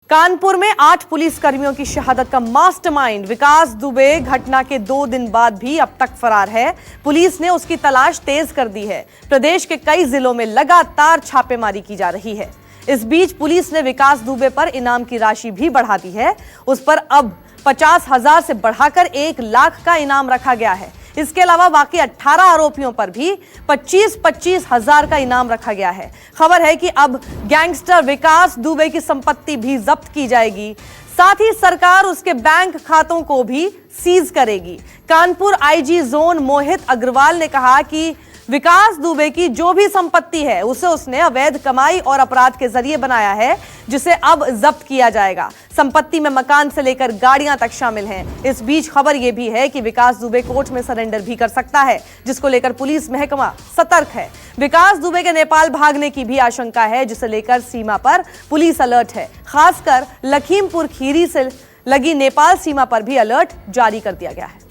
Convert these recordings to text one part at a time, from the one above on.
कानपुर में 8 पुलिसकर्मियों की शहादत का मास्टरमाइंड विकास दुबे घटना के 2 दिन बाद भी अब तक फरार है। पुलिस ने उसकी तलाश तेज कर दी है। प्रदेश के कई जिलों में लगातार छापेमारी की जा रही है। इस बीच पुलिस ने विकास दुबे पर इनाम की राशि भी बढ़ा दी है। उस पर अब 50,000 से बढ़ाकर 1 लाख का इनाम रखा गया है। इसके अलावा बाकी 18 आरोपियों पर भी 25-25 हजार का इनाम रखा गया है। खबर है कि अब गैंगस्टर विकास दुबे की संपत्ति भी जब्त की जाएगी। साथ ही सरकार उसके बैंक खातों को भी सीज करेगी। कानपुर आईजी जोन मोहित अग्रवाल ने कहा कि विकास दुबे की जो भी संपत्ति है उसे उसने अवैध कमाई और अपराध के जरिए बनाया है, जिसे अब जब्त किया जाएगा। संपत्ति में मकान से लेकर गाड़ियां तक शामिल हैं। इस बीच खबर यह भी है कि विकास दुबे कोर्ट में सरेंडर भी कर सकता है, जिसको लेकर पुलिस महकमा सतर्क है। विकास दुबे के नेपाल भागने की भी आशंका है, जिसे लेकर सीमा पर पुलिस अलर्ट है। खासकर लखीमपुर खीरी से लगी नेपाल सीमा पर भी अलर्ट जारी कर दिया गया है।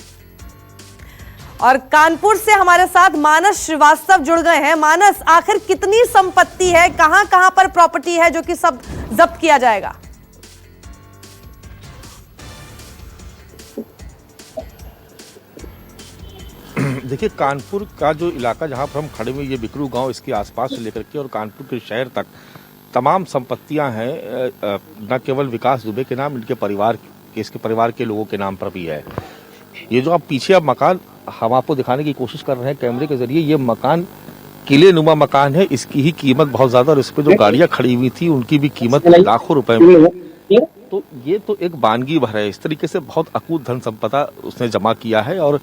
और कानपुर से हमारे साथ मानस श्रीवास्तव जुड़ गए हैं। मानस, आखिर कितनी संपत्ति है, कहां कहां पर प्रॉपर्टी है जो कि सब जब्त किया जाएगा? देखिए, कानपुर का जो इलाका जहां पर हम खड़े हुए, ये बिकरू गांव, इसके आसपास से लेकर के और कानपुर के शहर तक तमाम संपत्तियां हैं। न केवल विकास दुबे के नाम, इनके परिवार के, इसके परिवार के लोगों के नाम पर भी है। ये जो आप पीछे अब मकान हम आपको दिखाने की कोशिश कर रहे हैं कैमरे के जरिए, ये मकान किले नुमा मकान है। इसकी ही कीमत बहुत ज्यादा, और इस पे जो गाड़ियां खड़ी हुई थी उनकी भी कीमत लाखों रुपए में। तो ये तो एक वानगी भर है। इस तरीके से बहुत अकूत धन संपदा उसने जमा किया है, और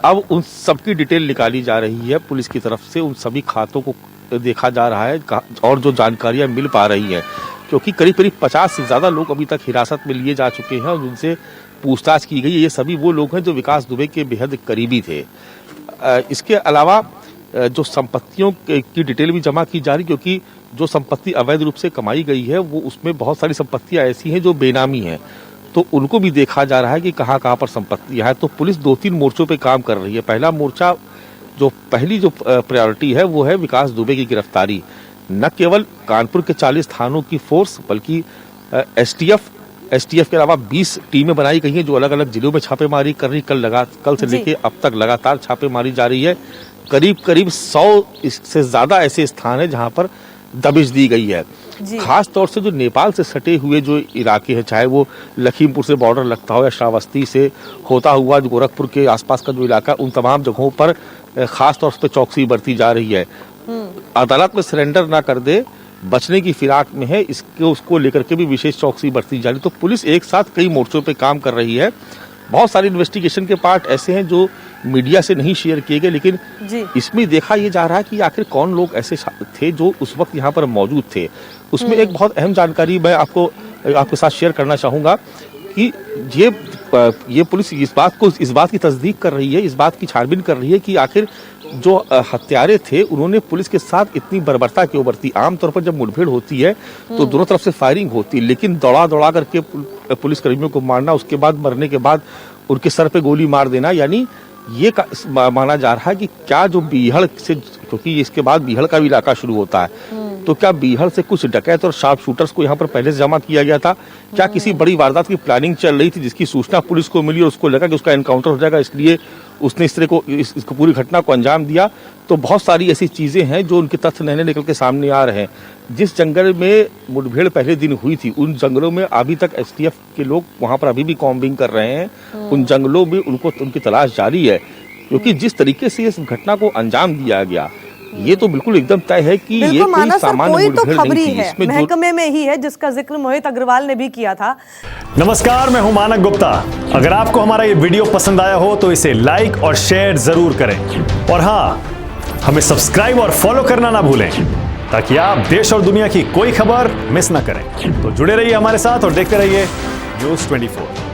अब उन सबकी डिटेल निकाली जा रही है पुलिस की तरफ से। उन सभी खातों को देखा जा रहा है और जो जानकारियां मिल पा रही है, क्योंकि करीब करीब 50 से ज्यादा लोग अभी तक हिरासत में लिए जा चुके हैं और उनसे पूछताछ की गई है। ये सभी वो लोग हैं जो विकास दुबे के बेहद करीबी थे। इसके अलावा जो संपत्तियों की डिटेल भी जमा की जा रही, क्योंकि जो संपत्ति अवैध रूप से कमाई गई है वो उसमें बहुत सारी संपत्तियां ऐसी हैं जो बेनामी हैं, तो उनको भी देखा जा रहा है कि कहाँ कहाँ पर संपत्तियां हैं। तो पुलिस 2-3 मोर्चों पे काम कर रही है। पहला मोर्चा, पहली जो प्रायोरिटी है वो है विकास दुबे की गिरफ्तारी। न केवल कानपुर के 40 थानों की फोर्स, बल्कि एसटीएफ के अलावा 20 टीमें बनाई गई हैं जो अलग अलग जिलों में छापेमारी कर रही। कल से लेके अब तक लगातार छापेमारी जारी है। करीब 100 से ज्यादा ऐसे स्थान है जहां पर दबिश दी गई है। खास तौर से जो नेपाल से सटे हुए जो इलाके हैं, चाहे वो लखीमपुर से बॉर्डर लगता हो या श्रावस्ती से होता हुआ जो गोरखपुर के आसपास का जो इलाका, उन तमाम जगहों पर खास तौर पर चौकसी बरती जा रही है। अदालत में सरेंडर ना कर दे, बचने की फिराक में है, उसको लेकर के भी विशेष चौकसी बरती जा रही। तो पुलिस एक साथ कई मोर्चों पे काम कर रही है। बहुत सारे इन्वेस्टिगेशन के पार्ट ऐसे हैं जो मीडिया से नहीं शेयर किए गए, लेकिन इसमें देखा ये जा रहा है कि आखिर कौन लोग ऐसे थे जो उस वक्त यहाँ पर मौजूद थे। उसमें एक बहुत अहम जानकारी मैं आपके साथ शेयर करना चाहूंगा कि ये पुलिस इस बात की तस्दीक कर रही है, इस बात की छानबीन कर रही है कि आखिर जो हत्यारे थे उन्होंने पुलिस के साथ इतनी बर्बरता क्यों बरती। आमतौर पर जब मुठभेड़ होती है तो दोनों तरफ से फायरिंग होती है, लेकिन दौड़ा करके पुलिस कर्मियों को मारना, उसके बाद मरने के बाद उनके सर पे गोली मार देना, यानी ये माना जा रहा है कि क्या जो बीहड़ से, क्योंकि इसके बाद बीहड़ का भी इलाका शुरू होता है, तो क्या बीहड़ से कुछ डकैत और शार्प शूटर्स को यहाँ पर पहले से जमा किया गया था? क्या किसी बड़ी वारदात की प्लानिंग चल रही थी जिसकी सूचना पुलिस को मिली और उसको लगा कि उसका एनकाउंटर हो जाएगा, इसलिए उसने इस तरह को इसको पूरी घटना को अंजाम दिया? तो बहुत सारी ऐसी चीजें हैं जो उनके तथ्य नए निकल के सामने आ रहे हैं। जिस जंगल में मुठभेड़ पहले दिन हुई थी, उन जंगलों में अभी तक एसटीएफ के लोग वहां पर अभी भी कॉम्बिंग कर रहे हैं। उन जंगलों में उनकी तलाश जारी है, क्योंकि जिस तरीके से इस घटना को अंजाम दिया गया, ये तो बिल्कुल एकदम तय है कि ये कोई सामान्य मुठभेड़ नहीं थी। इसमें महकमे में ही है, जिसका जिक्र मोहित अग्रवाल ने भी किया था। नमस्कार, मैं हूं मानक गुप्ता। अगर आपको हमारा ये वीडियो पसंद आया हो तो इसे लाइक और शेयर जरूर करें, और हाँ, हमें सब्सक्राइब और फॉलो करना ना भूलें, ताकि आप देश और दुनिया की कोई खबर मिस ना करें। तो जुड़े रहिए हमारे साथ और देखते रहिए न्यूज़ 24।